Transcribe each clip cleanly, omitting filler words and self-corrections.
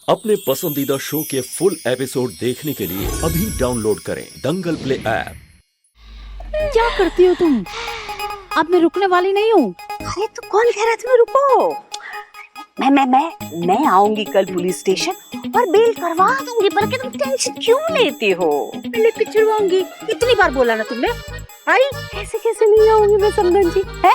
अपने पसंदीदा शो के फुल एपिसोड देखने के लिए अभी डाउनलोड करें दंगल प्ले ऐप। क्या करती हो तुम? अब मैं रुकने वाली नहीं हूँ। अरे तो कौन कह रहा तुम्हें रुको? मैं आऊंगी कल पुलिस स्टेशन और बेल करवा दूंगी, पर तुम टेंशन क्यों लेती हो? मैं पिछड़वाऊंगी, इतनी बार बोला ना तुमने। आई ऐसे कैसे नहीं आऊंगी मैं समझन जी है?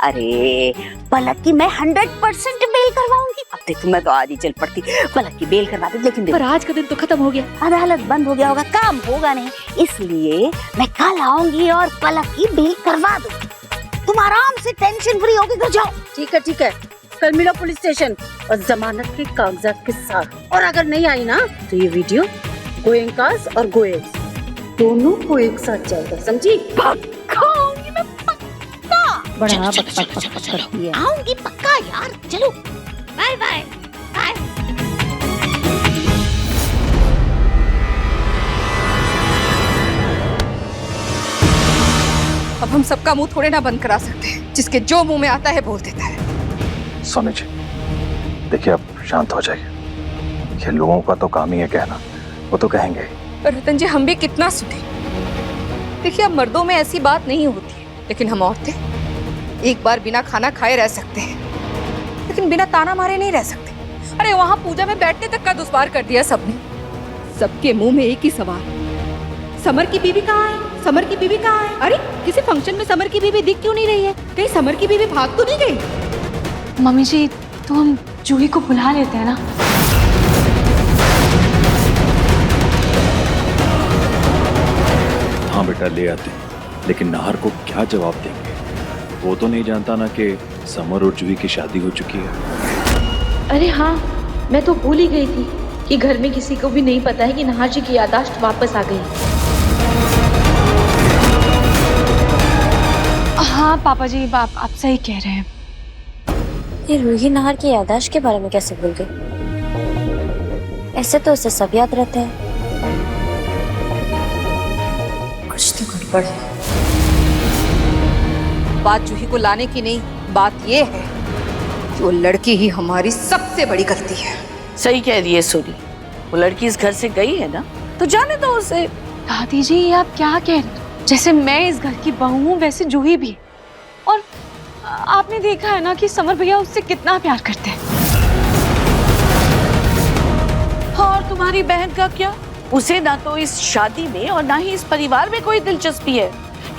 अरे पलक की मैं 100% बेल करवाऊंगी। अब देखो मैं तो आज ही चल पड़ती, पलक की बेल करवा दी, लेकिन पर आज का दिन तो खत्म हो गया। अदालत बंद हो गया होगा, काम होगा नहीं, इसलिए मैं कल आऊंगी और पलक की बेल करवा दूंगी। तुम आराम से टेंशन फ्री होके घर जाओ। ठीक है, कल मिलो पुलिस स्टेशन और जमानत के कागजात के साथ। और अगर नहीं आई ना तो ये वीडियो गोयंकास और गोयल्स दोनों को एक साथ जाएगा, समझी? पक्का आऊंगी मैं, पक्का। बड़ा बक करती है। आऊंगी पक्का यार, चलो बाय बाय बाय। अब हम सबका मुंह थोड़े ना बंद करा सकते, जिसके जो मुंह में आता है बोल देता है। सोनी जी देखिए, अब शांत हो जाइए। ये लोगों का तो काम ही है कहना, वो तो कहेंगे। रतन जी हम भी कितना सुने। देखिए अब मर्दों में ऐसी बात नहीं होती है, लेकिन हम औरतें एक बार बिना खाना खाए रह सकते हैं, लेकिन बिना ताना मारे नहीं रह सकते। अरे वहां पूजा में बैठने तक का दुश्वार कर दिया सबने। सबके मुंह में एक ही सवाल, समर की बीवी कहाँ है? समर की बीवी कहाँ है? अरे किसी फंक्शन में समर की बीवी दिख क्यों नहीं रही है? कहीं समर की बीवी भाग तो नहीं गई? मम्मी जी तो हम जूही को बुला लेते हैं ना। हाँ बेटा ले आते हैं, लेकिन नाहर को क्या जवाब देंगे? वो तो नहीं जानता ना कि समर और जूही की शादी हो चुकी है। अरे हाँ, मैं तो भूल ही गई थी कि घर में किसी को भी नहीं पता है कि नाहर जी की याददाश्त वापस आ गई। हाँ पापा जी, आप सही कह रहे हैं। ये रूही नाहर की याददाश्त के बारे में कैसे भूल गई? ऐसे तो उसे सब याद रहता है। कुछ तो गड़बड़ है। बात जूही को लाने की नहीं, बात ये है कि वो लड़की ही हमारी सबसे बड़ी गलती है। सही कह रही है सोनी, वो लड़की इस घर से गई है ना, तो जाने दो उसे। दादी जी ये आप क्या कह रही हो? जैसे मैं इस घर की बहू हूँ वैसे जूही भी। और आपने देखा है ना कि समर भैया उससे कितना प्यार करते हैं। और तुम्हारी बहन का क्या? उसे ना तो इस शादी में और ना ही इस परिवार में कोई दिलचस्पी है,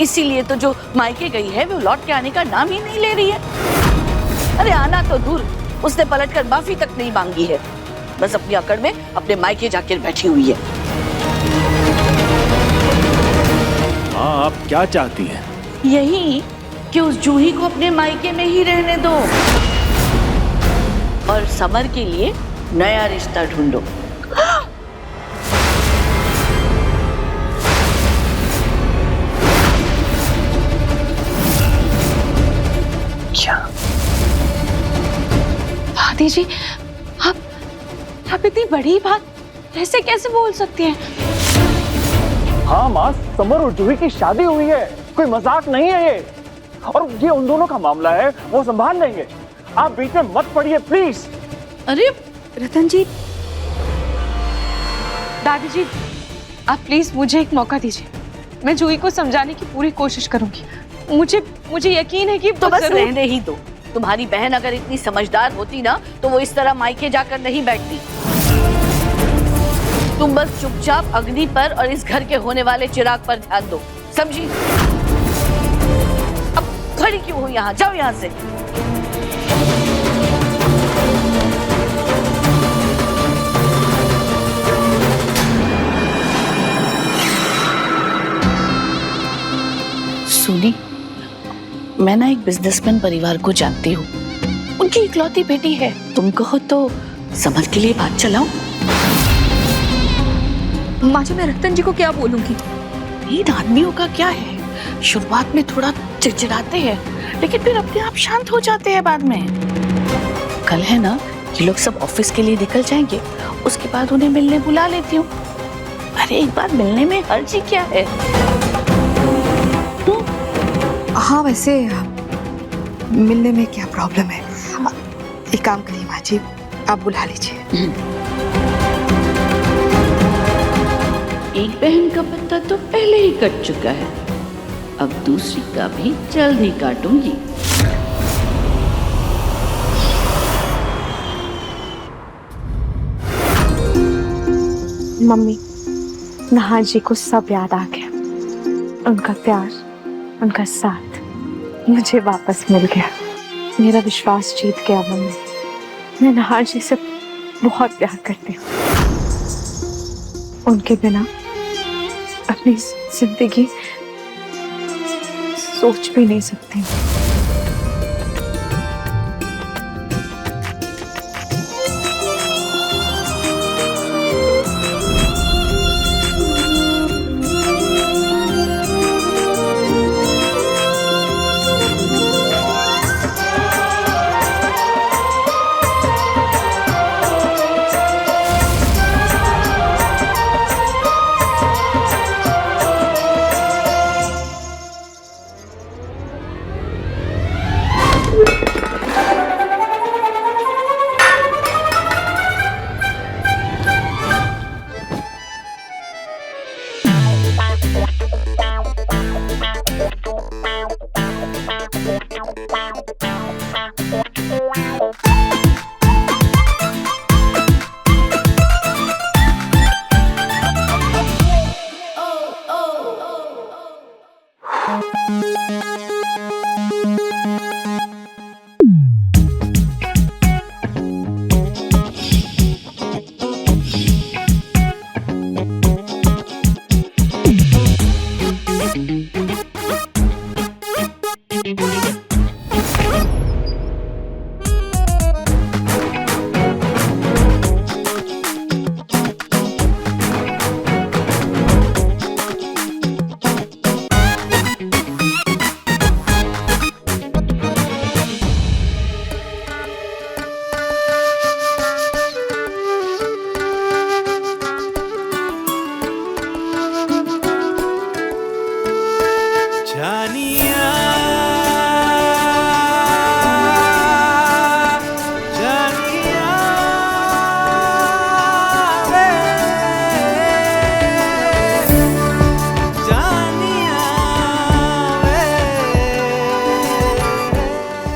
इसीलिए तो जो मायके गई है वो लौट के आने का नाम ही नहीं ले रही है। अरे आना तो दूर, उसने पलटकर माफी तक नहीं मांगी है, बस अपनी अकड़ में अपने मायके जाकर बैठी हुई है। हाँ आप क्या चाहती हैं? यही कि उस जूही को अपने मायके में ही रहने दो और समर के लिए नया रिश्ता ढूंढो। क्या? दादी जी आप इतनी बड़ी बात ऐसे कैसे बोल सकती हैं? हाँ माँ, समर और जूही की शादी हुई है, कोई मजाक नहीं है ये। और ये उन दोनों का मामला है, वो संभाल लेंगे। आप बीच में मत पड़िए प्लीज। अरे रतन जी, दादी जी आप प्लीज मुझे एक मौका दीजिए, मैं जूही को समझाने की पूरी कोशिश करूंगी। मुझे यकीन है कि तो बस रहने ही दो। तुम्हारी बहन अगर इतनी समझदार होती ना तो वो इस तरह मायके जाकर नहीं बैठती। तुम बस चुपचाप अग्नि पर और इस घर के होने वाले चिराग पर ध्यान दो, समझी? अब खड़ी क्यों हो यहाँ? जाओ यहाँ से। सुनी, मैं ना एक बिजनेसमैन परिवार को जानती हूँ, उनकी इकलौती बेटी है। तुम कहो तो समर के लिए बात चलाऊं? माँ जी मैं रतन जी को क्या बोलूंगी? इन आदमियों का क्या है, शुरुआत में थोड़ा चिड़चिड़ाते हैं, लेकिन फिर अपने आप शांत हो जाते हैं बाद में। कल है ना, ये लोग सब ऑफिस के लिए निकल जाएंगे, उसके बाद उन्हें मिलने बुला लेती हूँ। अरे एक बार मिलने में हर्ज ही क्या है? हाँ वैसे मिलने में क्या प्रॉब्लम है? एक काम करिए माँ जी, आप बुला लीजिए। एक बहन का पत्ता तो पहले ही कट चुका है, अब दूसरी का भी जल्द ही काटूंगी। मम्मी, नहार जी को सब याद आ गया। उनका प्यार, उनका साथ मुझे वापस मिल गया। मेरा विश्वास जीत गया मम्मी। मैं नहार जी से बहुत प्यार करती हूँ। उनके बिना अपनी जिंदगी सोच भी नहीं सकती।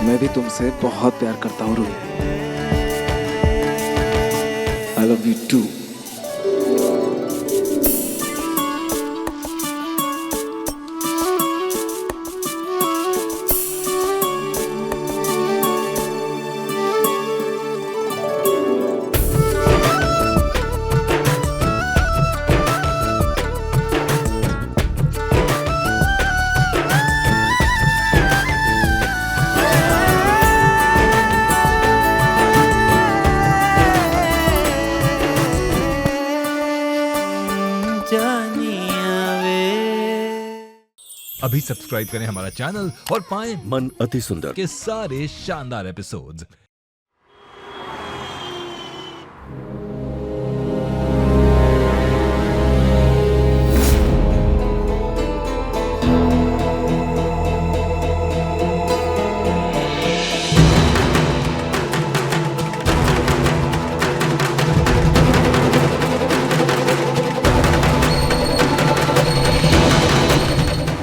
मैं भी तुमसे बहुत प्यार करता हूँ Ruhi. I love you too. अभी सब्सक्राइब करें हमारा चैनल और पाएं मन अति सुंदर के सारे शानदार एपिसोड्स।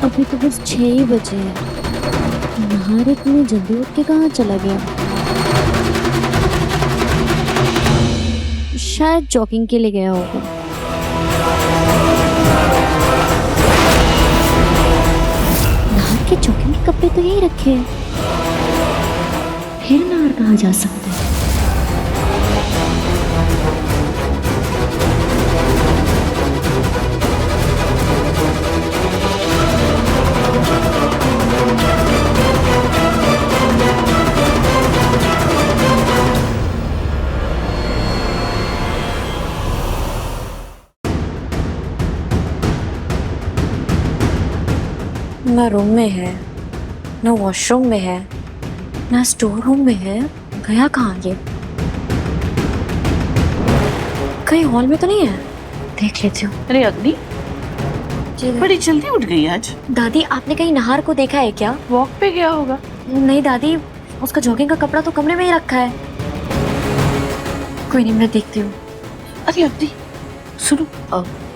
अभी तो बस 6 ही बजे हैं। नहार इतनी जल्दी उठ के कहाँ चला गया? शायद जॉगिंग के लिए गया होगा। नहार के जॉगिंग के कपड़े तो यही रखे हैं। फिर नहार कहाँ जा सकता है? ना रूम में है, ना वॉशरूम में है, ना स्टोर रूम में है। गया कहाँ ये? कहीं हॉल में तो नहीं है? देख लेती हूँ। अरे अग्नि, बड़ी जल्दी उठ गई आज। दादी, आपने कहीं नहार को देखा है क्या? वॉक पे गया होगा। नहीं दादी, उसका जॉगिंग का कपड़ा तो कमरे में ही रखा है। कोई नहीं, मैं देखती हूँ। अरे अग्नि सुनो,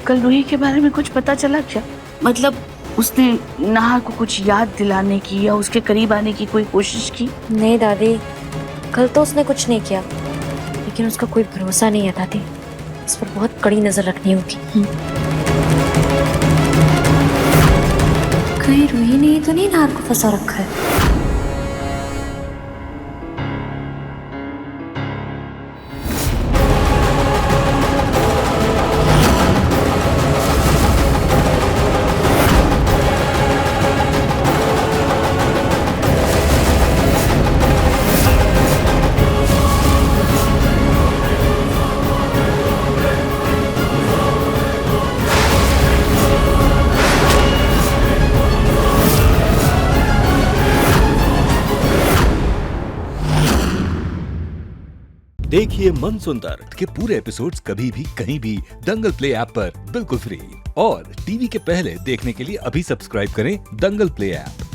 कल रूही के बारे में कुछ पता चला क्या? मतलब उसने नाहर को कुछ याद दिलाने की या उसके करीब आने की कोई कोशिश की? नहीं दादी, कल तो उसने कुछ नहीं किया, लेकिन उसका कोई भरोसा नहीं है दादी। इस पर बहुत कड़ी नजर रखनी होगी। कहीं रूही ने तो नहीं नाहर को फंसा रखा है? देखिए मन सुंदर के पूरे एपिसोड्स कभी भी कहीं भी दंगल प्ले ऐप पर बिल्कुल फ्री। और टीवी के पहले देखने के लिए अभी सब्सक्राइब करें दंगल प्ले ऐप।